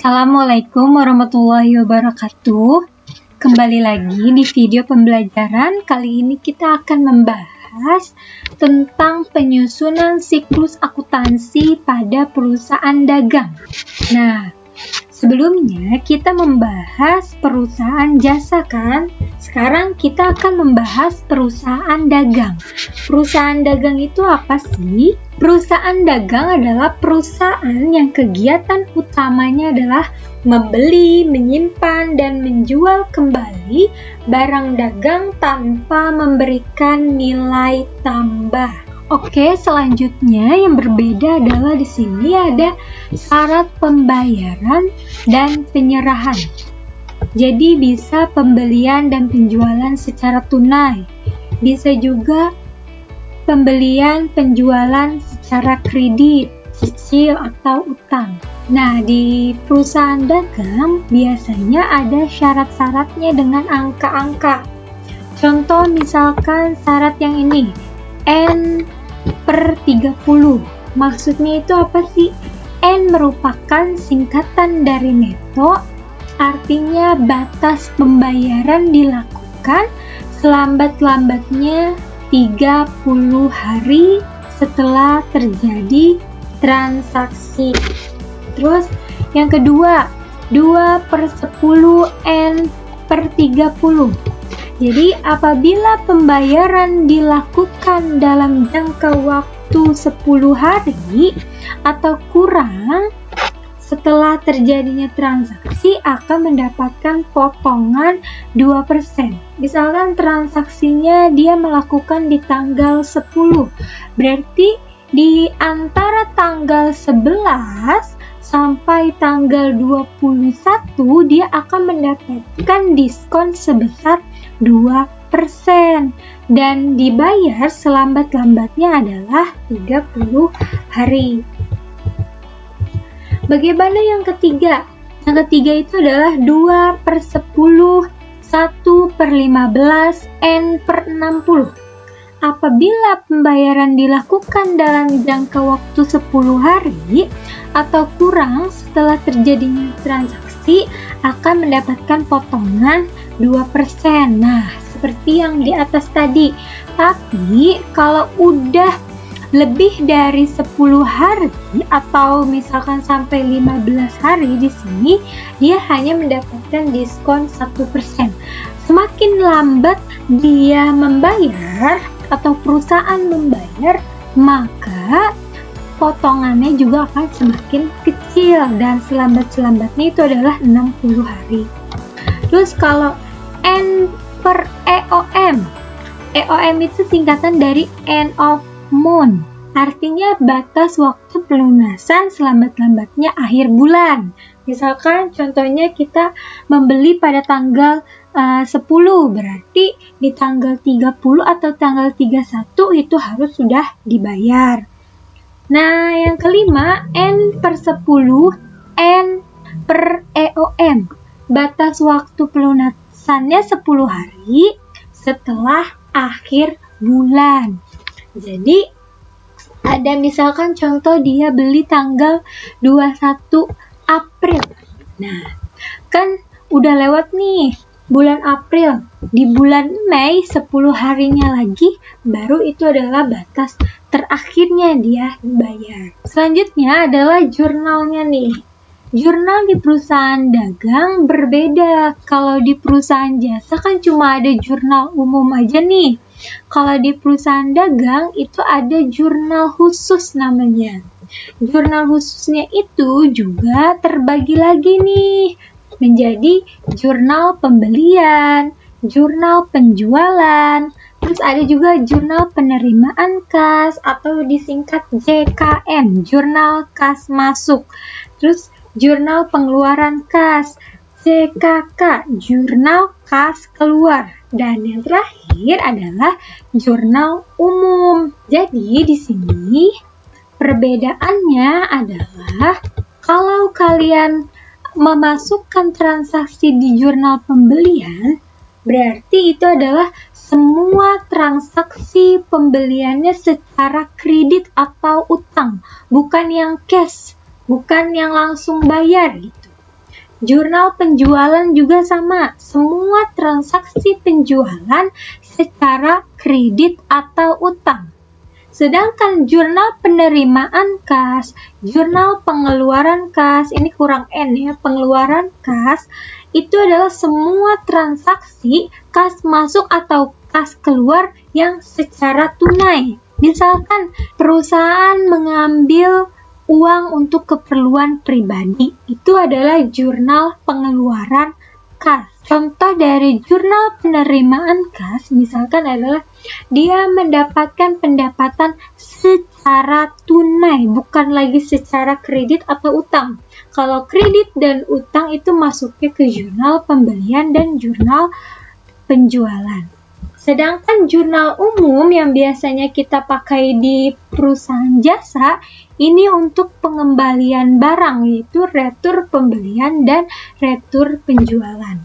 Assalamualaikum warahmatullahi wabarakatuh. Kembali lagi di video pembelajaran. Kali ini kita akan membahas tentang penyusunan siklus akuntansi pada perusahaan dagang. Nah, sebelumnya kita membahas perusahaan jasa kan? Sekarang kita akan membahas perusahaan dagang. Perusahaan dagang itu apa sih? Perusahaan dagang adalah perusahaan yang kegiatan utamanya adalah membeli, menyimpan, dan menjual kembali barang dagang tanpa memberikan nilai tambah. Oke, selanjutnya yang berbeda adalah di sini ada syarat pembayaran dan penyerahan. Jadi bisa pembelian dan penjualan secara tunai. Bisa juga pembelian penjualan secara kredit, cicil atau utang. Nah, di perusahaan dagang biasanya ada syarat-syaratnya dengan angka-angka. Contoh misalkan syarat yang ini, N/30. Maksudnya itu apa sih? N merupakan singkatan dari neto, artinya batas pembayaran dilakukan selambat-lambatnya 30 hari setelah terjadi transaksi. Terus yang kedua, 2/10 N/30. Jadi apabila pembayaran dilakukan dalam jangka waktu 10 hari atau kurang setelah terjadinya transaksi akan mendapatkan potongan 2%. Misalkan transaksinya dia melakukan di tanggal 10. Berarti di antara tanggal 11 sampai tanggal 21 dia akan mendapatkan diskon sebesar 2% dan dibayar selambat-lambatnya adalah 30 hari. Bagaimana yang ketiga? Yang ketiga itu adalah 2/10 1/15 N/60. Apabila pembayaran dilakukan dalam jangka waktu 10 hari atau kurang setelah terjadinya transaksi akan mendapatkan potongan 2%. Nah, seperti yang di atas tadi. Tapi kalau udah lebih dari 10 hari atau misalkan sampai 15 hari di sini, dia hanya mendapatkan diskon 1%. Semakin lambat dia membayar atau perusahaan membayar, maka potongannya juga akan semakin kecil dan selambat-lambatnya itu adalah 60 hari. Terus kalau N/EOM. EOM itu singkatan dari end of month, artinya batas waktu pelunasan selambat-lambatnya akhir bulan. Misalkan contohnya kita membeli pada tanggal 10, berarti di tanggal 30 atau tanggal 31 itu harus sudah dibayar. Nah, yang kelima, N/10 N/EOM. Batas waktu pelunasannya 10 hari setelah akhir bulan. Jadi ada misalkan contoh dia beli tanggal 21 April. Nah, kan udah lewat nih bulan April. Di bulan Mei 10 harinya lagi baru itu adalah batas terakhirnya dia bayar. Selanjutnya adalah jurnalnya nih. Jurnal di perusahaan dagang berbeda. Kalau di perusahaan jasa kan cuma ada jurnal umum aja nih. Kalau di perusahaan dagang itu ada jurnal khusus namanya. Jurnal khususnya itu juga terbagi lagi nih menjadi jurnal pembelian, jurnal penjualan, terus ada juga jurnal penerimaan kas atau disingkat JKM, jurnal kas masuk. Terus jurnal pengeluaran kas, JKK, jurnal kas keluar. Dan yang terakhir adalah jurnal umum. Jadi di sini perbedaannya adalah kalau kalian memasukkan transaksi di jurnal pembelian, berarti itu adalah semua transaksi pembeliannya secara kredit atau utang, bukan yang cash, bukan yang langsung bayar gitu. Jurnal penjualan juga sama, semua transaksi penjualan secara kredit atau utang. Sedangkan jurnal penerimaan kas, jurnal pengeluaran kas, ini kurang N ya, pengeluaran kas, itu adalah semua transaksi kas masuk atau kas keluar yang secara tunai. Misalkan perusahaan mengambil uang untuk keperluan pribadi, itu adalah jurnal pengeluaran kas. Contoh dari jurnal penerimaan kas misalkan adalah dia mendapatkan pendapatan secara tunai, bukan lagi secara kredit atau utang. Kalau kredit dan utang itu masuknya ke jurnal pembelian dan jurnal penjualan. Sedangkan jurnal umum yang biasanya kita pakai di perusahaan jasa, ini untuk pengembalian barang, yaitu retur pembelian dan retur penjualan.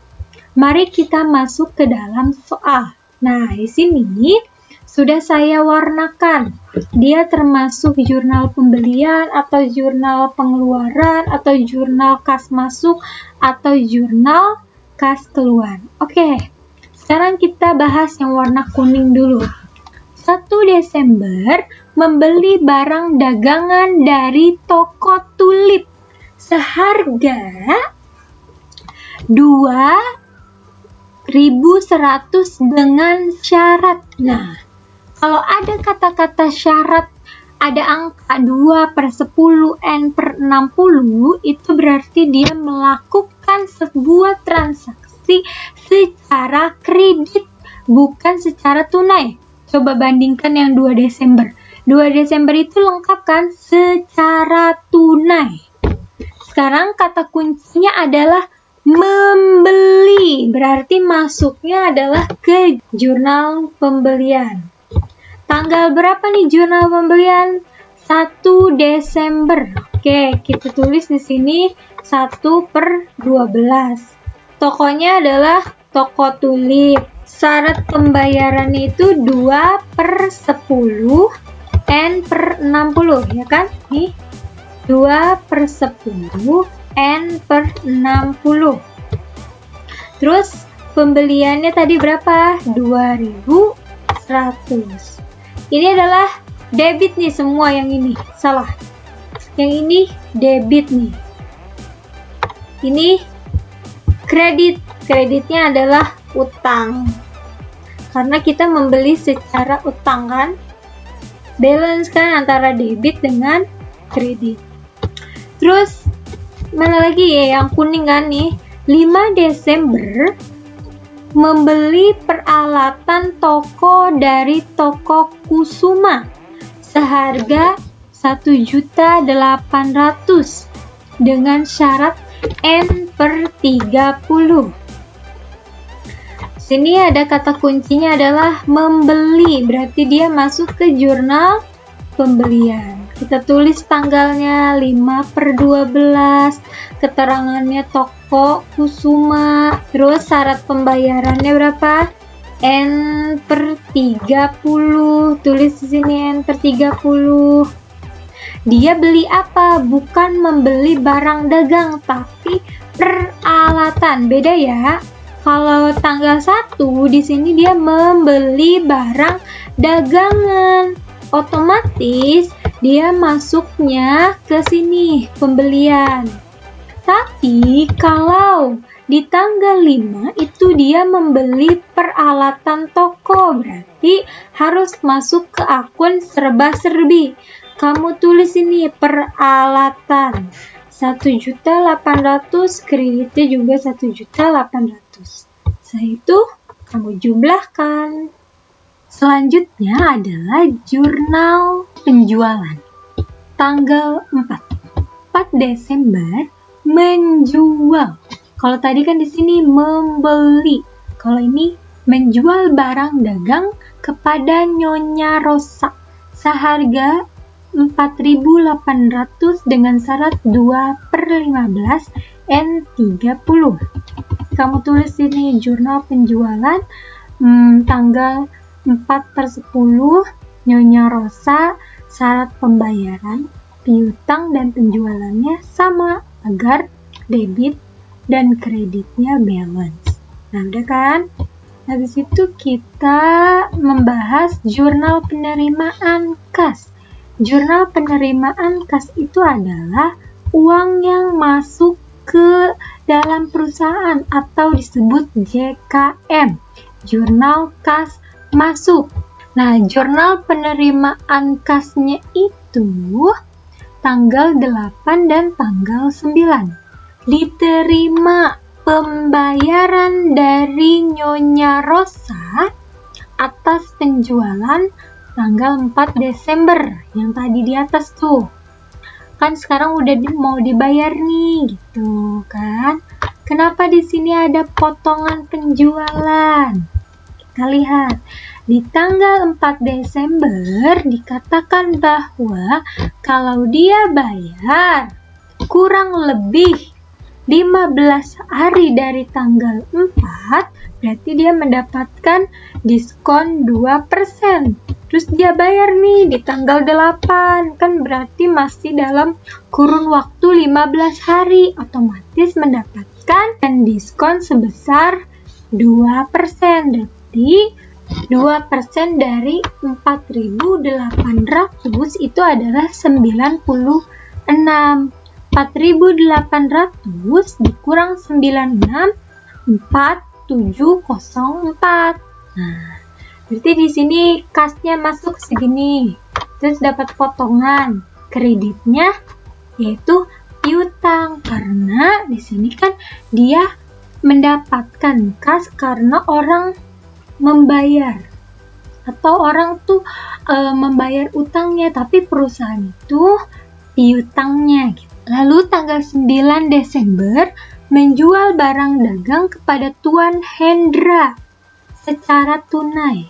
Mari kita masuk ke dalam soal. Nah, di sini sudah saya warnakan. Dia termasuk jurnal pembelian atau jurnal pengeluaran atau jurnal kas masuk atau jurnal kas keluar. Oke, sekarang kita bahas yang warna kuning dulu. 1 Desember membeli barang dagangan dari toko Tulip seharga 2.100 dengan syarat. Nah, kalau ada kata-kata syarat, ada angka 2/10, N/60, itu berarti dia melakukan sebuah transaksi secara kredit, bukan secara tunai. Coba bandingkan yang 2 Desember. 2 Desember itu lengkap kan? Secara tunai. Sekarang kata kuncinya adalah membeli, berarti masuknya adalah ke jurnal pembelian. Tanggal berapa nih jurnal pembelian? 1 Desember. Oke, kita tulis di sini 1/12. Tokonya adalah toko Tulip. Syarat pembayarannya itu 2/10, N/60, ya kan? Nih, 2/10, N/60. Terus pembeliannya tadi berapa? 2.100. Ini adalah debit nih semua, yang ini salah. Yang ini debit nih. Ini kredit. Kreditnya adalah utang. Karena kita membeli secara utang kan? Balance kan antara debit dengan kredit. Terus mana lagi ya yang kuning kan nih? 5 Desember membeli peralatan toko dari toko Kusuma seharga 1.800.000 dengan syarat N/30. Sini ada kata kuncinya adalah membeli, berarti dia masuk ke jurnal pembelian. Kita tulis tanggalnya 5/12, keterangannya toko Kusuma, terus syarat pembayarannya berapa? N/30. Tulis di sini N/30. Dia beli apa? Bukan membeli barang dagang, tapi peralatan. Beda ya. Kalau tanggal 1 di sini dia membeli barang dagangan. Otomatis dia masuknya ke sini, pembelian. Tapi kalau di tanggal 5 itu dia membeli peralatan toko, berarti harus masuk ke akun serba-serbi. Kamu tulis ini peralatan 1.800.000, kreditnya juga 1.800.000. Setelah itu kamu jumlahkan. Selanjutnya adalah jurnal penjualan. Tanggal 4 Desember menjual. Kalau tadi kan di sini membeli. Kalau ini menjual barang dagang kepada Nyonya Rosa seharga 4.800 dengan syarat 2/15 N30. Kamu tulis ini jurnal penjualan tanggal 4/10 Nyonya Rosa, syarat pembayaran, piutang dan penjualannya sama agar debit dan kreditnya balance. Nah, udah kan? Habis itu kita membahas jurnal penerimaan kas. Jurnal penerimaan kas itu adalah uang yang masuk ke dalam perusahaan atau disebut JKM, jurnal kas masuk. Nah, jurnal penerimaan kasnya itu tanggal 8 dan tanggal 9. Diterima pembayaran dari Nyonya Rosa atas penjualan tanggal 4 Desember yang tadi di atas tuh. Kan sekarang udah mau dibayar nih gitu kan. Kenapa di sini ada potongan penjualan? Kita lihat. Di tanggal 4 Desember dikatakan bahwa kalau dia bayar kurang lebih 15 hari dari tanggal 4, berarti dia mendapatkan diskon 2%. Terus dia bayar nih di tanggal 8, kan berarti masih dalam kurun waktu 15 hari, otomatis mendapatkan diskon sebesar 2%. Berarti 2% dari 4.800 itu adalah 96. 4.800 dikurang 96, 4704. Nah, berarti di sini kasnya masuk segini. Terus dapat potongan kreditnya yaitu piutang, karena di sini kan dia mendapatkan kas karena orang membayar atau orang tuh membayar utangnya, tapi perusahaan itu piutangnya gitu. Lalu tanggal 9 Desember menjual barang dagang kepada Tuan Hendra secara tunai.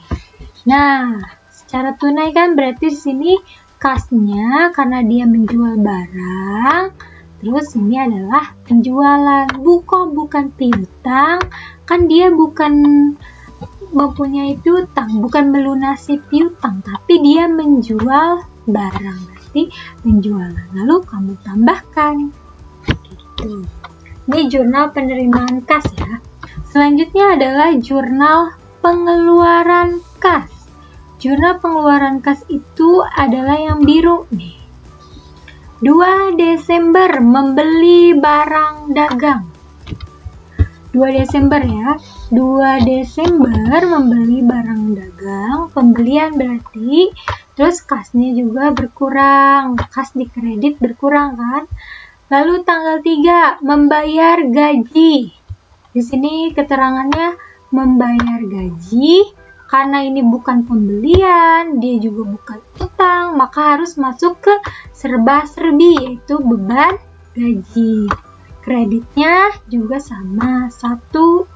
Nah, secara tunai kan berarti di sini kasnya karena dia menjual barang, terus ini adalah penjualan. Bukan piutang, kan dia bukan mempunyai piutang, bukan melunasi piutang, tapi dia menjual barang, berarti penjualan. Lalu kamu tambahkan gitu. Ini jurnal penerimaan kas ya. Selanjutnya adalah jurnal pengeluaran kas. Jurnal pengeluaran kas itu adalah yang biru nih. 2 Desember membeli barang dagang. 2 Desember ya. 2 Desember membeli barang dagang, pembelian berarti, terus kasnya juga berkurang, kas di kredit berkurang kan. Lalu tanggal 3 membayar gaji. Di sini keterangannya membayar gaji, karena ini bukan pembelian, dia juga bukan utang, maka harus masuk ke serba-serbi, yaitu beban gaji. Kreditnya juga sama, 1.200.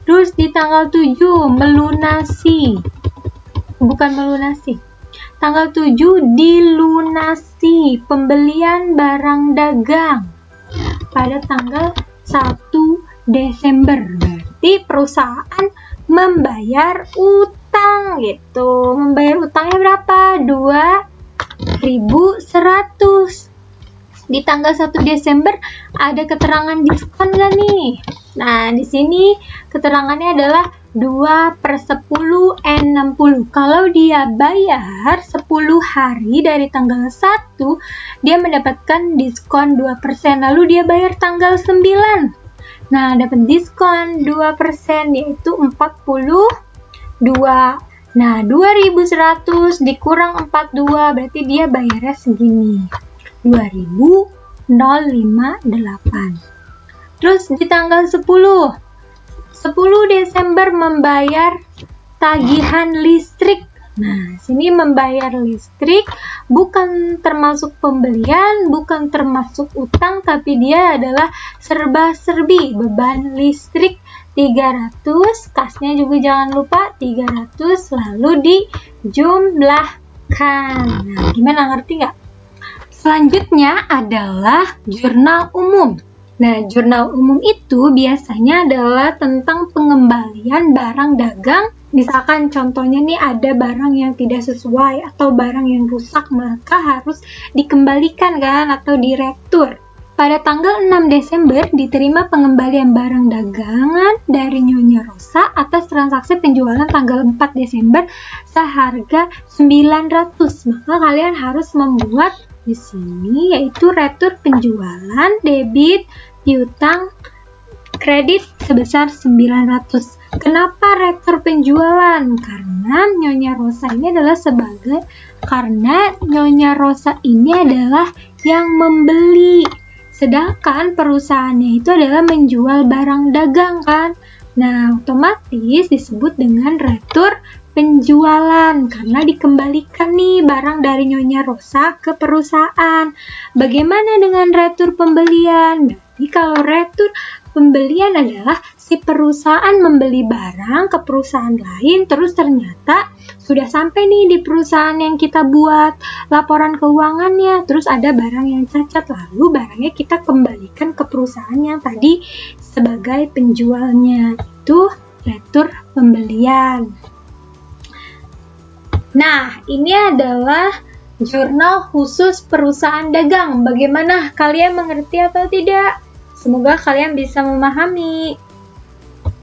Terus di tanggal 7 melunasi. Bukan melunasi. Tanggal 7 dilunasi pembelian barang dagang pada tanggal 1 Desember. Berarti perusahaan membayar utang gitu. Membayar utangnya berapa? 2.100. Di tanggal 1 Desember ada keterangan diskon nggak nih? Nah, di sini keterangannya adalah 2/10 N60. Kalau dia bayar 10 hari dari tanggal 1, dia mendapatkan diskon 2%. Lalu dia bayar tanggal 9. Nah, dapat diskon 2%, yaitu 42. Nah, 2.100 dikurang 42, berarti dia bayarnya segini. 2.058. Terus di tanggal 10 Desember membayar tagihan listrik. Nah, sini membayar listrik bukan termasuk pembelian, bukan termasuk utang, tapi dia adalah serba-serbi. Beban listrik 300, kasnya juga jangan lupa 300, lalu dijumlahkan. Nah, gimana, ngerti nggak? Selanjutnya adalah jurnal umum. Nah, jurnal umum itu biasanya adalah tentang pengembalian barang dagang. Misalkan contohnya nih ada barang yang tidak sesuai atau barang yang rusak, maka harus dikembalikan kan atau diretur. pada tanggal 6 Desember diterima pengembalian barang dagangan dari Nyonya Rosa atas transaksi penjualan tanggal 4 Desember seharga 900. Maka kalian harus membuat di sini yaitu retur penjualan, debit, piutang, kredit sebesar 900. Kenapa retur penjualan? Karena Nyonya Rosa ini adalah Nyonya Rosa ini adalah yang membeli. Sedangkan perusahaannya itu adalah menjual barang dagang kan. Nah, otomatis disebut dengan retur penjualan karena dikembalikan nih barang dari Nyonya Rosa ke perusahaan. Bagaimana dengan retur pembelian? Jadi kalau retur pembelian adalah si perusahaan membeli barang ke perusahaan lain, terus ternyata sudah sampai nih di perusahaan yang kita buat laporan keuangannya, terus ada barang yang cacat, lalu barangnya kita kembalikan ke perusahaan yang tadi sebagai penjualnya. Itu retur pembelian. Nah, ini adalah jurnal khusus perusahaan dagang. Bagaimana, kalian mengerti atau tidak? Semoga kalian bisa memahami.